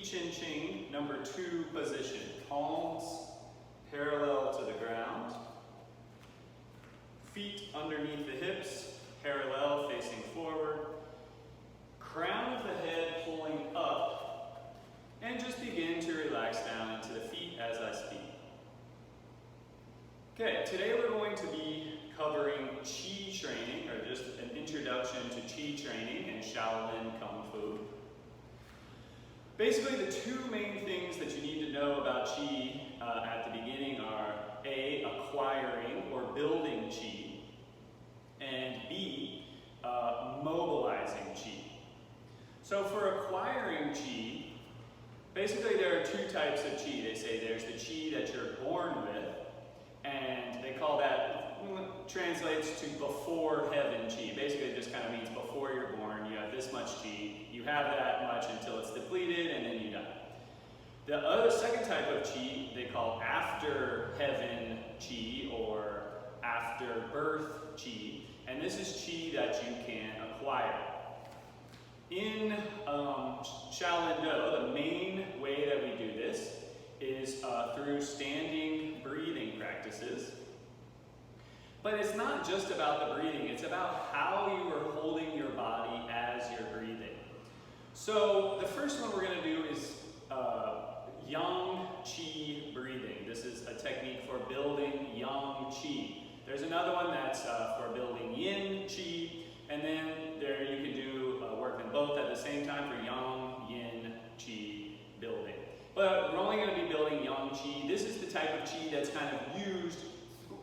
Chin Ching, number 2 position. Palms parallel to the ground. Feet underneath the hips, parallel, facing forward. Crown of the head pulling up. And just begin to relax down into the feet as I speak. Okay, today we're going to be covering Chi training, or just an introduction to Chi training and Shaolin Kung Fu. Basically, the 2 main things that you need to know about Chi at the beginning are A, acquiring or building Chi, and B, mobilizing Chi. So for acquiring Chi, basically there are 2 types of Chi. They say there's the Chi that you're born with, and they call that, translates to before heaven Chi. Basically it just kind of means before you're born, you have this much Chi, you have that much until it's depleted, and then you die. The other second type of Chi they call after heaven Chi, or after birth Chi, and this is Chi that you can acquire. In Shaolin-Do, the main way that we do this is through standing breathing practices. But it's not just about the breathing, it's about how you are holding your body as you're breathing. So the first one we're going to do is Yang Chi breathing. This is a technique for building Yang Chi. There's another one that's for building Yin Chi, and then there you can do work them both at the same time for Yang, Yin, Chi building. But we're only going to be building Yang Chi. This is the type of Chi that's kind of used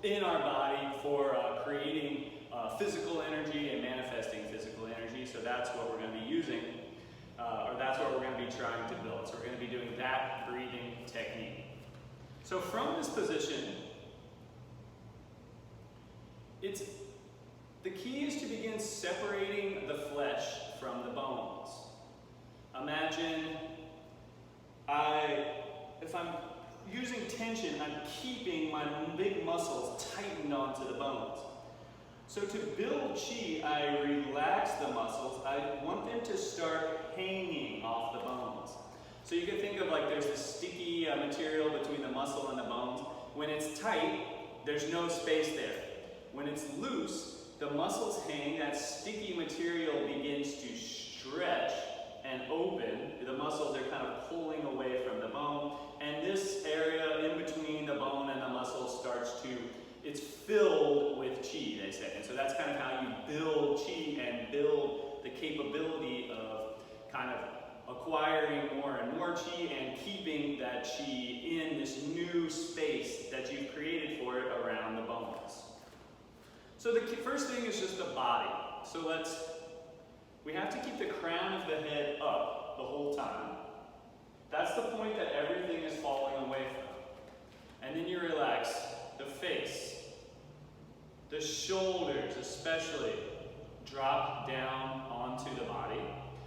in our body for creating physical energy and manifesting physical energy. So that's what we're going to be using, or that's what we're going to be trying to build. So we're going to be doing that breathing technique. So from this position, the key is to begin separating the flesh from the bones. Imagine if I'm using tension, I'm keeping my big muscles tightened onto the bones. So to build Chi, I relax the muscles. I want them to start hanging off the bones. So you can think of like there's this sticky material between the muscle and the bones. When it's tight, there's no space there. When it's loose, the muscles hang, that sticky material begins to stretch and open. The muscles are kind of pulling away from the bone, and this area in between the bone and the muscle it's filled with Chi, they say. And so that's kind of how you build Chi and build the capability of kind of acquiring more and more Chi and keeping that Chi in this new space that you've created for it around the bones. So the first thing is just the body. So we have to keep the crown of the head up the whole time. That's the point that everything is falling away from. And then you relax the face. The shoulders especially drop down onto the body.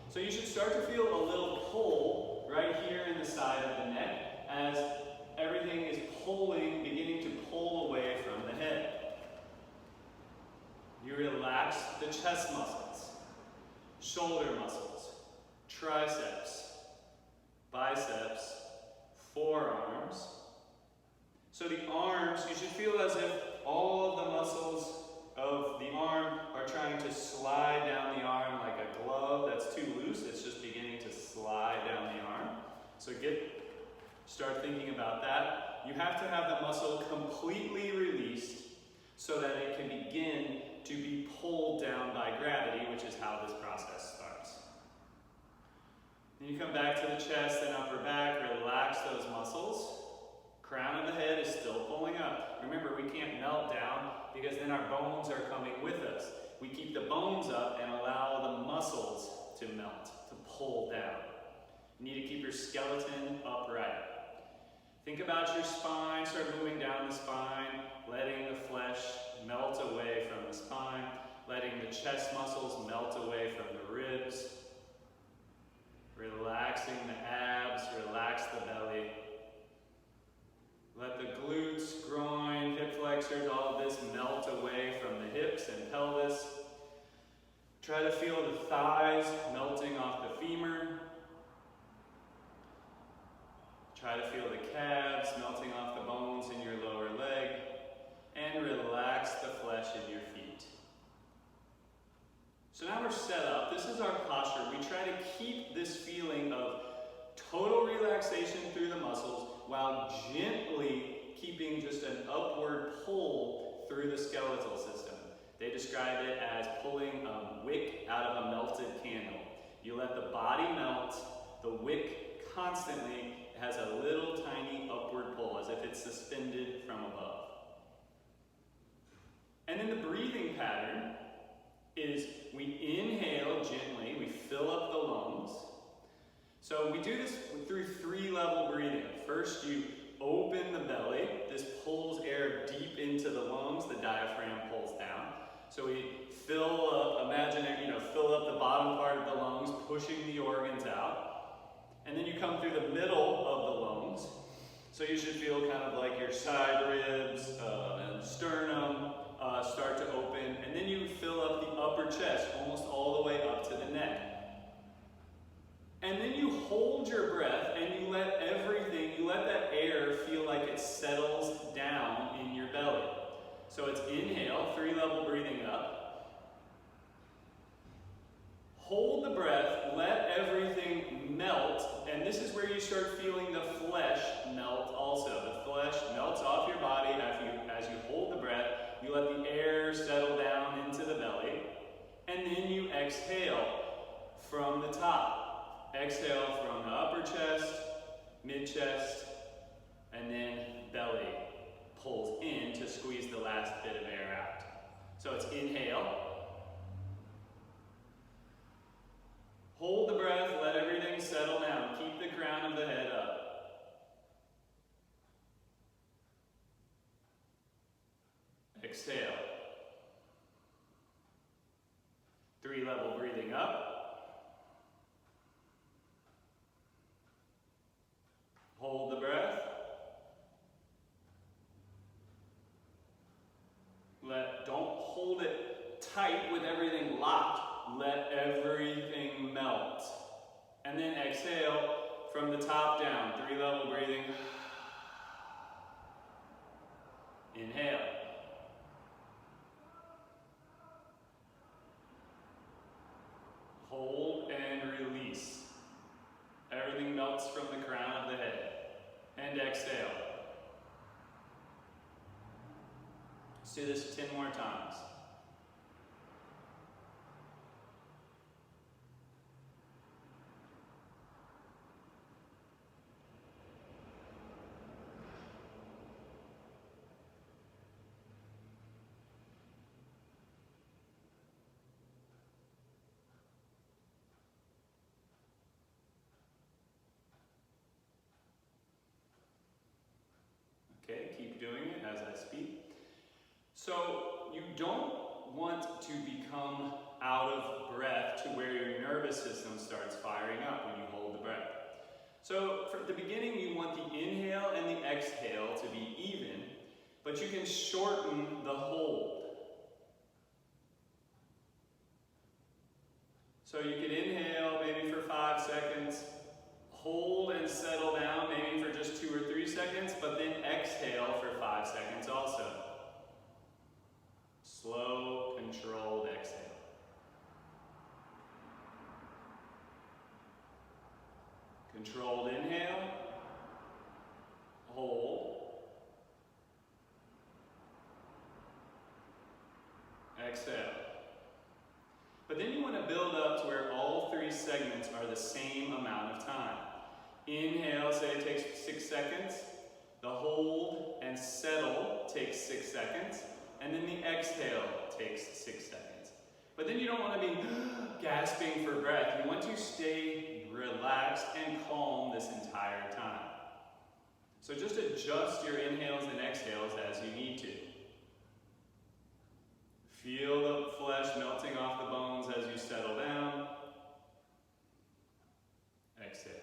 So you should start to feel a little pull right here in the side of the neck as everything is beginning to pull away from the head. You relax the chest muscles, shoulder muscles, triceps, biceps, forearms. So the arms, you should feel as if all of the muscles of the arm are trying to slide down the arm like a glove that's too loose. It's just beginning to slide down the arm. So start thinking about that. You have to have the muscle completely released so that it can begin to be pulled down by gravity, which is how this process starts. Then you come back to the chest and upper back, relax those muscles. Crown of the head is still pulling up. Remember, we can't melt down because then our bones are coming with us. We keep the bones up and allow the muscles to melt, to pull down. You need to keep your skeleton upright. Think about your spine, start moving down the spine, letting the flesh melt away from the spine, letting the chest muscles melt away from the ribs, relaxing the abs, relax the belly. Let the glutes, groin, hip flexors, all of this melt away from the hips and pelvis. Try to feel the thighs melting off the femur. Try to feel the calves melting off the bones in your lower leg, and relax the flesh in your feet. So now we're set up. This is our posture. We try to keep this feeling of total relaxation through the muscles while gently keeping just an upward pull through the skeletal system. They describe it as pulling a wick out of a melted candle. You let the body melt, the wick constantly has a little tiny upward pull as if it's suspended from above. And then the breathing pattern is we inhale gently, we fill up the lungs. So we do this through 3-level breathing. First you open the belly. This pulls air deep into the lungs. The diaphragm pulls down. So we fill up, fill up the bottom part of the lungs, pushing the organs out. And then you come through the middle of the lungs. So you should feel kind of like your side ribs and sternum start to open. And then you fill up the upper chest, almost all the way up to the neck. And then you hold your breath and you let that air feel like it settles down in your belly. So it's inhale, 3-level breathing up. Hold the breath, let everything melt, and this is where you start feeling the flesh melt also. The flesh melts off your body as you hold the breath. You let the air settle down into the belly, and then you exhale from the top. Exhale from the upper chest, mid-chest, and then belly pulls in to squeeze the last bit of air out. So it's inhale. Hold the breath, let everything settle down. Keep the crown of the head up. Exhale. 3-level breathing up. Hold the breath. Don't hold it tight with everything locked. Let everything melt. And then exhale from the top down. 3-level breathing. Inhale. Hold and release. Everything melts from the crown of the head. And exhale. Let's do this 10 more times. Okay, keep doing it as I speak. So you don't want to become out of breath to where your nervous system starts firing up when you hold the breath. So from the beginning, you want the inhale and the exhale to be even, but you can shorten the hold. So you can inhale maybe for 5 seconds, hold and settle down maybe for just 2 or 3 seconds, but then exhale for 5 seconds also. Slow, controlled exhale. Controlled inhale, hold, exhale. But then you want to build up to where all 3 segments are the same amount of time. Inhale, say it takes 6 seconds. The hold and settle takes 6 seconds. And then the exhale takes 6 seconds. But then you don't want to be gasping for breath. You want to stay relaxed and calm this entire time. So just adjust your inhales and exhales as you need to. Feel the flesh melting off the bones as you settle down. Exhale.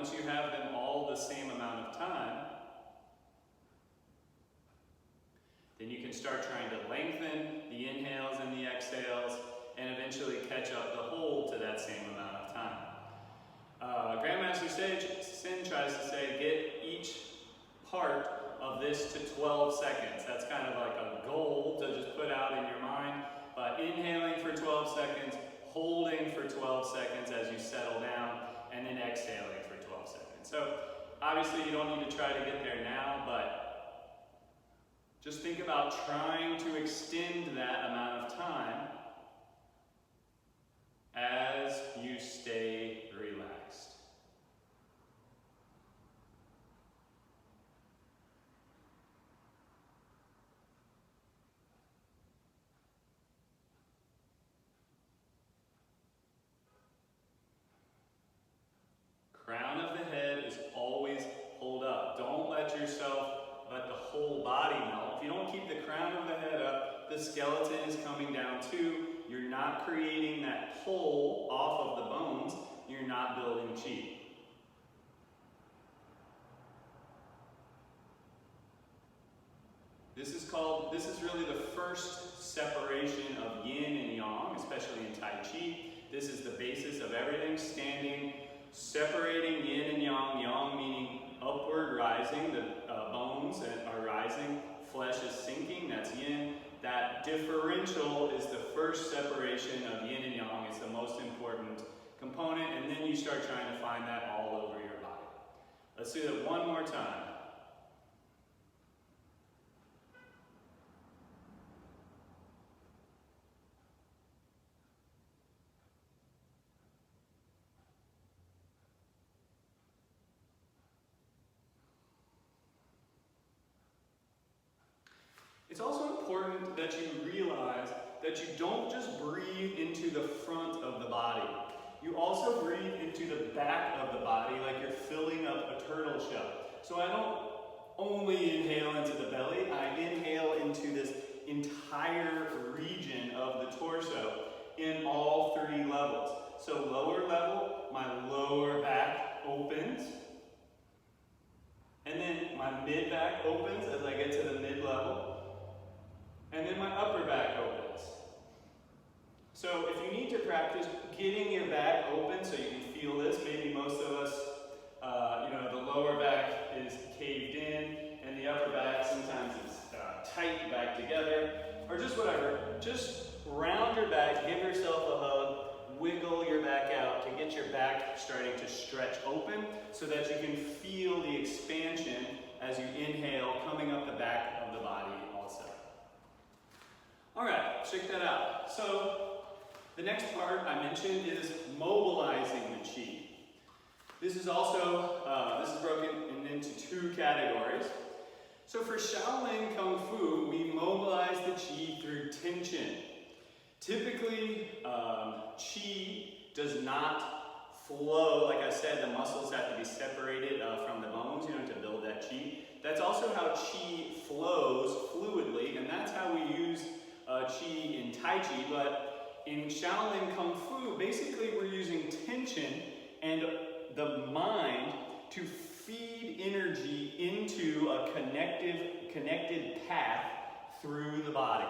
once you have them all the same amount of time, then you can start trying to lengthen the inhales and the exhales and eventually catch up the whole to that same amount of time. Grandmaster Sin tries to say, get each part of this to 12 seconds. That's kind of like a goal to just put out in your mind. But inhaling for 12 seconds, holding for 12 seconds as you settle down, and then exhaling for 12 seconds. So obviously you don't need to try to get there now, but just think about trying to extend that amount of time as you stay relaxed. Crown of the head is always hold up. Don't let the whole body melt. If you don't keep the crown of the head up, the skeleton is coming down too. You're not creating that pull off of the bones. You're not building chi. This is really the first separation of yin and yang, especially in Tai Chi. This is the basis of everything, standing, separating yin and yang, yang meaning upward rising, the bones are rising, flesh is sinking, that's yin. That differential is the first separation of yin and yang, it's the most important component, and then you start trying to find that all over your body. Let's do that one more time. It's also important that you realize that you don't just breathe into the front of the body. You also breathe into the back of the body like you're filling up a turtle shell. So I don't only inhale into the belly, I inhale into this entire region of the torso in all 3 levels. So lower level, my lower back opens. And then my mid back opens as I get to the mid level. And then my upper back opens. So if you need to practice getting your back open so you can feel this, maybe most of us, the lower back is caved in and the upper back sometimes is tight back together, or just whatever. Just round your back, give yourself a hug, wiggle your back out to get your back starting to stretch open so that you can feel the expansion as you inhale coming up the back of the body also. All right, check that out. So the next part I mentioned is mobilizing the chi. This is also, this is broken into 2 categories. So for Shaolin Kung Fu, we mobilize the chi through tension. Typically, chi does not flow. Like I said, the muscles have to be separated from the bones, to build that chi. That's also how chi flows fluidly, and that's how we use chi in Tai Chi, but in Shaolin Kung Fu, basically we're using tension and the mind to feed energy into a connected path through the body.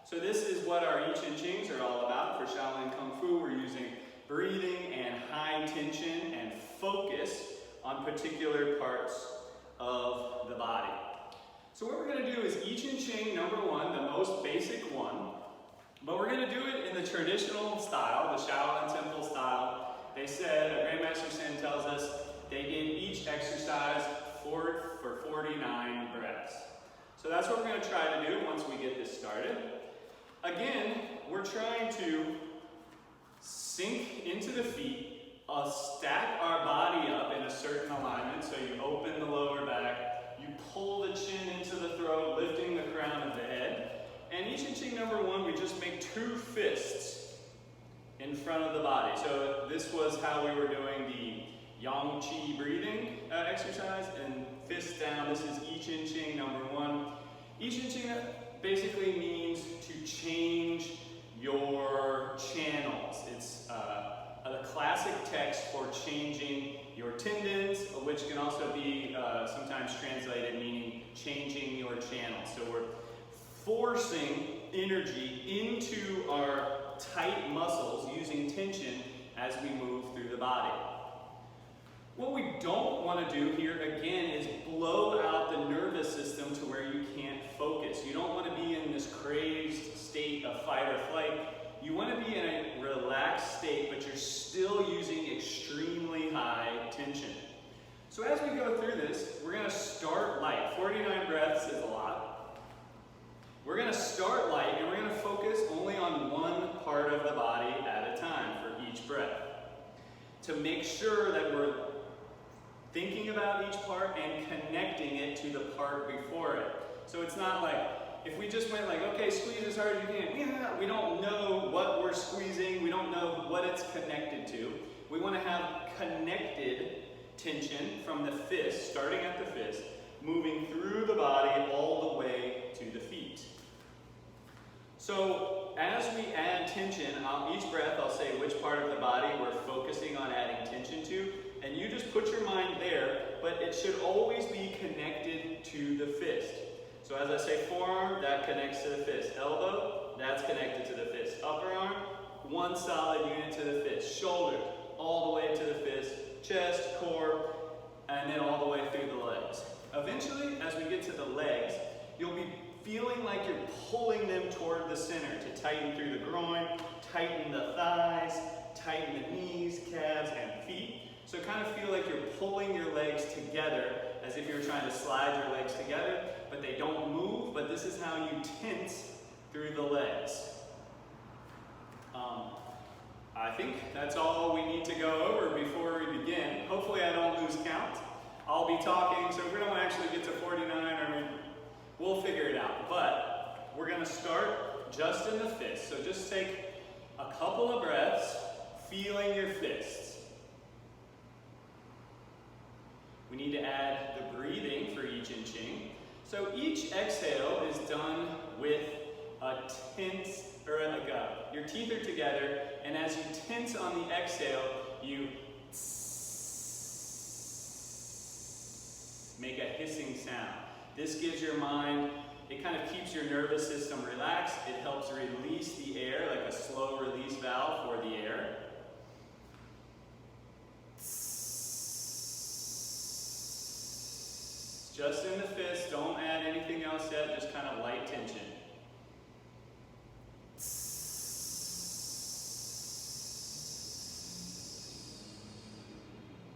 So this is what our I Chin Chings are all about. For Shaolin Kung Fu, we're using breathing and high tension and focus on particular parts of the body. So what we're going to do is I Chin Ching number 1, the most basic one, but we're going to do it in the traditional style, the Shaolin Temple style. They said, Grandmaster Sin tells us, they did each exercise for 49 breaths. So that's what we're going to try to do once we get this started. Again, we're trying to sink into the feet, stack our body up in a certain alignment, so you open the lower back, you pull the chin into the throat, lifting the crown of the head. And I Chin Ching number 1, we just make 2 fists in front of the body. So this was how we were doing the Yang Chi breathing exercise, and fist down. This is I Chin Ching number 1. I Chin Ching basically means to change your channels. It's the classic text for changing your tendons, which can also be sometimes translated meaning changing your channel. So we're forcing energy into our tight muscles using tension as we move through the body. What we don't want to do here again is blow out the nervous system to where you can't focus. You don't want to be in this crazed state of fight or flight. You want to be in a relaxed state, but you're still using extremely high tension. So as we go through this, we're going to start light. 49 breaths is a lot. We're going to start light, and we're going to focus only on one part of the body at a time for each breath, to make sure that we're thinking about each part and connecting it to the part before it. So it's not like, if we just went like, okay, squeeze as hard as you can, we don't know what we're squeezing, we don't know what it's connected to. We want to have connected tension from the fist, starting at the fist, moving through the body all the way to the feet. So as we add tension, each breath I'll say which part of the body we're focusing on adding tension to, and you just put your mind there, but it should always be connected to the fist. So as I say forearm, that connects to the fist. Elbow, that's connected to the fist. Upper arm, one solid unit to the fist. Shoulder, all the way to the fist. Chest, core, and then all the way through the legs. Eventually, as we get to the legs, you'll be feeling like you're pulling them toward the center to tighten through the groin, tighten the thighs, tighten the knees, calves, and feet. So kind of feel like you're pulling your legs together as if you're trying to slide your legs together, but they don't move, but this is how you tense through the legs. I think that's all we need to go over before we begin. Hopefully I don't lose count. I'll be talking, so if we don't actually get to 49, we'll figure it out. But we're going to start just in the fist. So just take a couple of breaths, feeling your fists. We need to add the breathing for I Chin Ching. So each exhale is done with a tense, your teeth are together, and as you tense on the exhale, you make a hissing sound. This gives your mind, it kind of keeps your nervous system relaxed. It helps release the air, like a slow release valve for the air. Just in the fist, don't add anything else yet, just kind of light tension.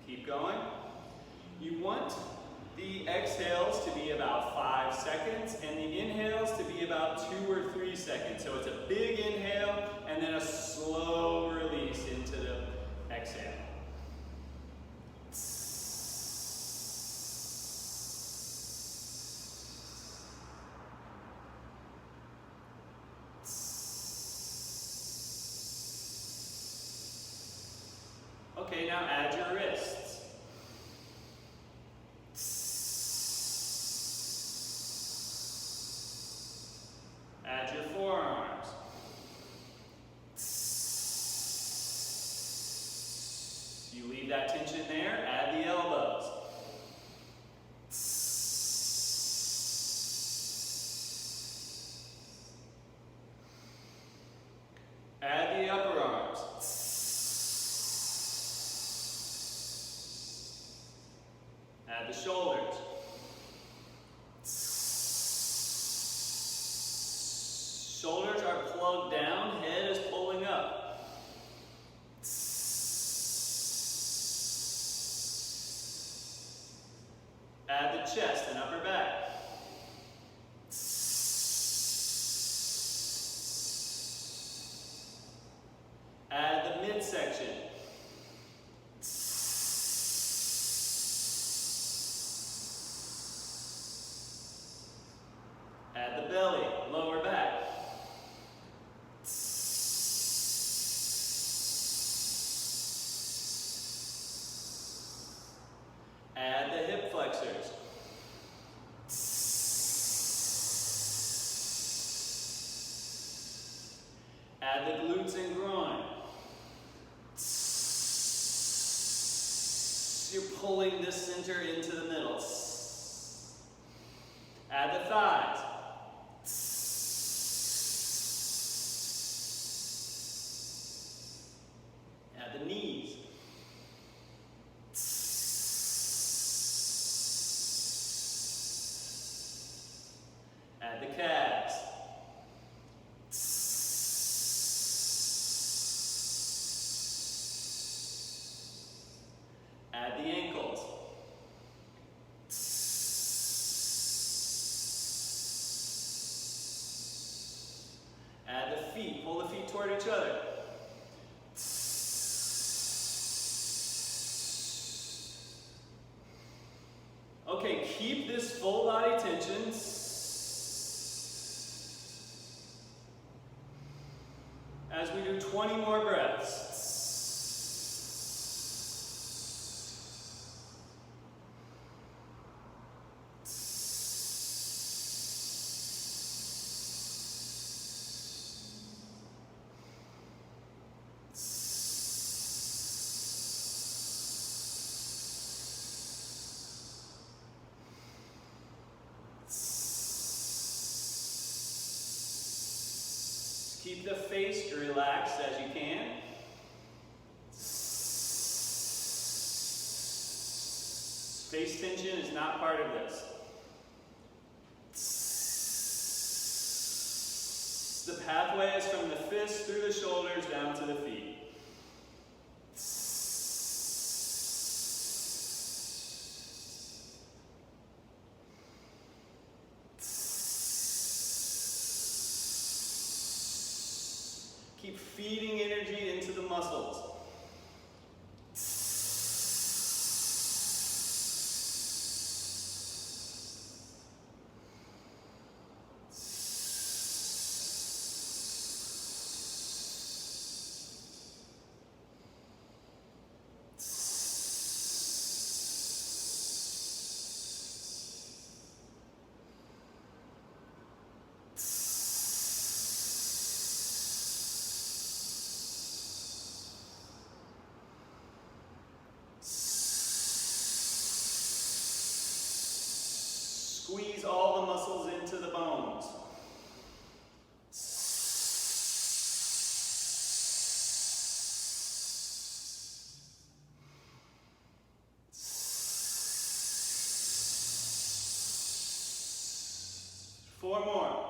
Keep going. You want the exhales to be about 5 seconds and the inhales to be about 2 or 3 seconds. So it's a big inhale and then a slow release into the exhale. Okay, now add your wrists. Add your forearms. You leave that tension there, add the elbows. Add the upper arms. Add the shoulders. Shoulders are plugged down, head is pulling up. Add the chest and upper back. Add the midsection. Add the belly, lower back. Add the hip flexors. Add the glutes and groin. You're pulling this center into the middle. Add the thighs. Add the knees. Add the calves. Add the ankles. Add the feet. Pull the feet toward each other. Okay, keep this full body tension. As we do 20 more breaths. Keep the face relaxed as you can. Face tension is not part of this. The pathway is from the fists through the shoulders down to the feet. Keep feeding energy into the muscles. Squeeze all the muscles into the bones. Four more.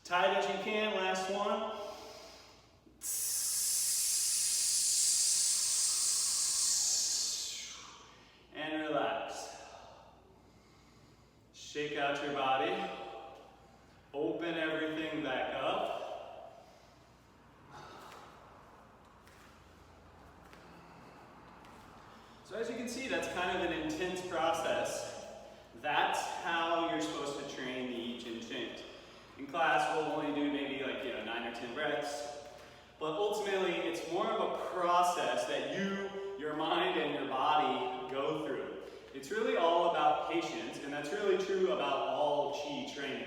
Tight as you can, last one. And relax. Shake out your body. Open everything back up. So as you can see, that's kind of an intense process. That's how you're supposed to train the I Chin Ching. In class, we'll only do maybe 9 or 10 breaths, but ultimately it's more of a process that you, your mind, and your body go through. It's really all about patience, and that's really true about all Qi training.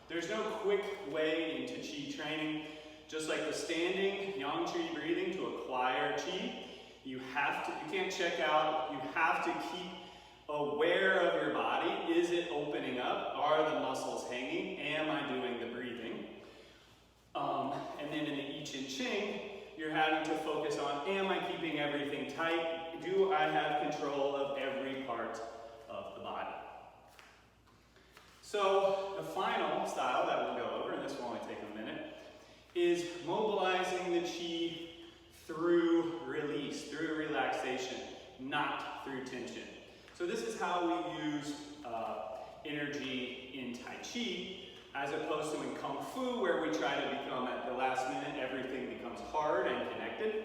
There's no quick way into Qi training. Just like the standing Yang Qi breathing to acquire Qi, you can't check out, you have to keep aware of your body. Is it opening up? Are the muscles hanging? Am I doing the breathing? And then in the I Chin Ching, you're having to focus on, am I keeping everything tight? Do I have control of every part of the body? So the final style that we'll go over, and this will only take a minute, is mobilizing the Qi through release, through relaxation, not through tension. So this is how we use energy in Tai Chi, as opposed to in Kung Fu, where we try to become, at the last minute, everything becomes hard and connected.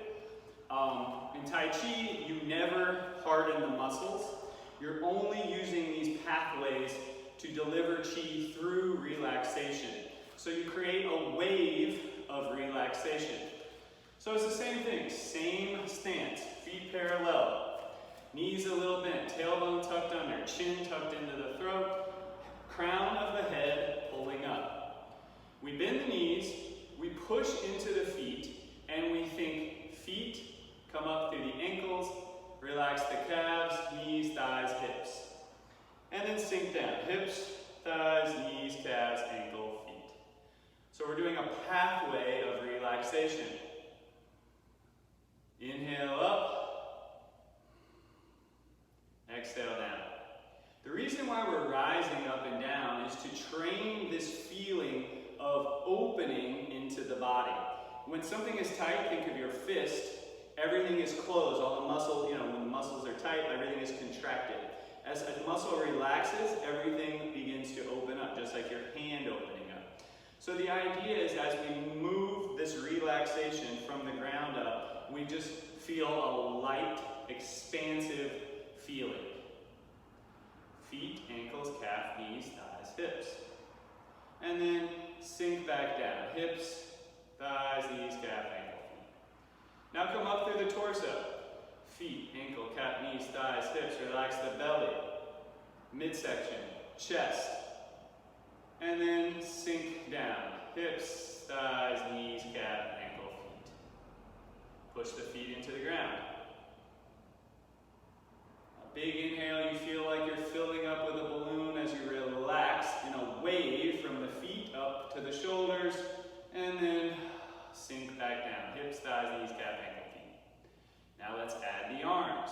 In Tai Chi, you never harden the muscles. You're only using these pathways to deliver Qi through relaxation. So you create a wave of relaxation. So it's the same thing, same stance, feet parallel, knees a little bent, tailbone tucked under, chin tucked into the throat, crown of the head pulling up. We bend the knees, we push into the feet, and we think feet come up through the ankles, relax the calves, knees, thighs, hips. And then sink down, hips, thighs, knees, calves, ankle, feet. So we're doing a pathway of relaxation. Inhale up, exhale down. The reason why we're rising up and down is to train this feeling of opening into the body. When something is tight, think of your fist, everything is closed, all the muscle, when the muscles are tight, everything is contracted. As a muscle relaxes, everything begins to open up, just like your hand opening up. So the idea is as we move this relaxation from the ground up, we just feel a light, expansive feeling. Feet, ankles, calf, knees, thighs, hips. And then sink back down. Hips, thighs, knees, calf, ankle, feet. Now come up through the torso. Feet, ankle, calf, knees, thighs, hips. Relax the belly, midsection, chest. And then sink down. Hips, thighs, knees, calf, ankle, feet. Push the feet into the ground. A big inhale, you feel like you're filling up with a balloon as you relax in a wave from the feet up to the shoulders. And then sink back down. Hips, thighs, knees, calf, ankle, feet. Now let's add the arms.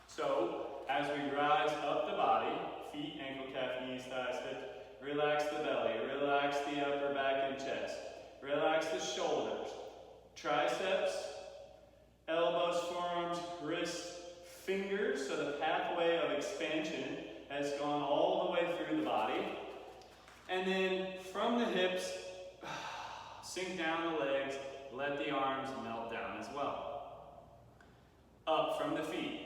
So as we rise up the body, feet, ankle, calf, knees, thighs, hips, relax the belly, relax the upper back and chest, relax the shoulders, triceps, elbows, forearms, wrists, fingers, so the pathway of expansion has gone all the way through the body. And then from the hips, sink down the legs, let the arms melt down as well. Up from the feet.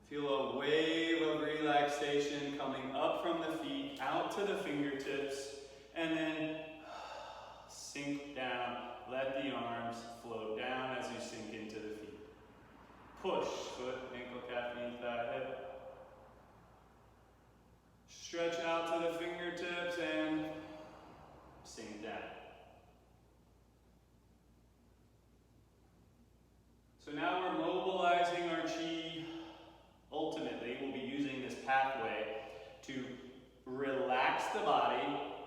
Feel a wave of relaxation coming up from the feet, out to the fingertips, and then sink down. Let the arms float down as you sink into the feet. Push, foot, ankle, calf, knee, thigh, hip. Stretch out to the fingertips and sink down. So now we're mobilizing our chi. Ultimately, we'll be using this pathway to relax the body.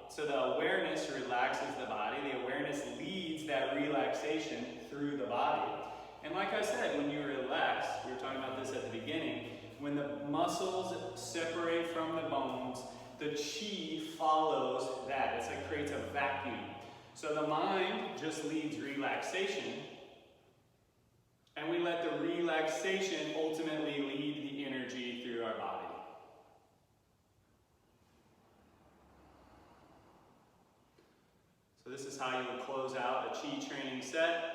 So the awareness relaxes the body. The awareness leads that relaxation through the body. And like I said, when you relax, we were talking about this at the beginning, when the muscles separate from the bones, the chi follows that. It's like creates a vacuum. So the mind just leads relaxation, and we let the relaxation ultimately lead the energy through our body. So this is how you would close out a chi training set.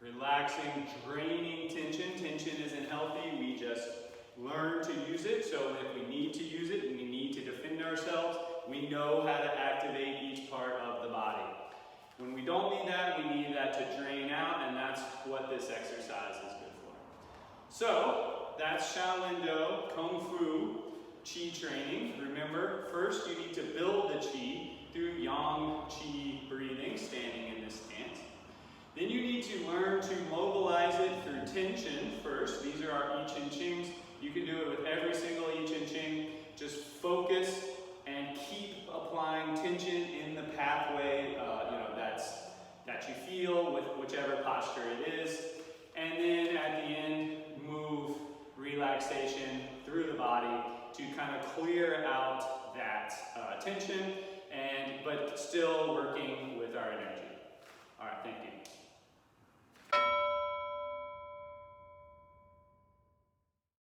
Relaxing, draining tension. Tension isn't healthy, we just learn to use it. So if we need to use it, we need to defend ourselves, we know how to activate each part of the body. When we don't need that, we need that to drain out, and that's what this exercise is good for. So, that's Shaolin-Do, Kung Fu, Chi training. Remember, first you need to build the Chi through Yang Chi breathing, standing in this stance. Then you need to learn to mobilize it through tension first. These are our I Chin Chings. You can do it with every single I Chin Ching. Just focus and keep applying tension in the pathway that you feel with whichever posture it is. And then at the end, move relaxation through the body to kind of clear out that tension, but still working with our energy. All right, thank you.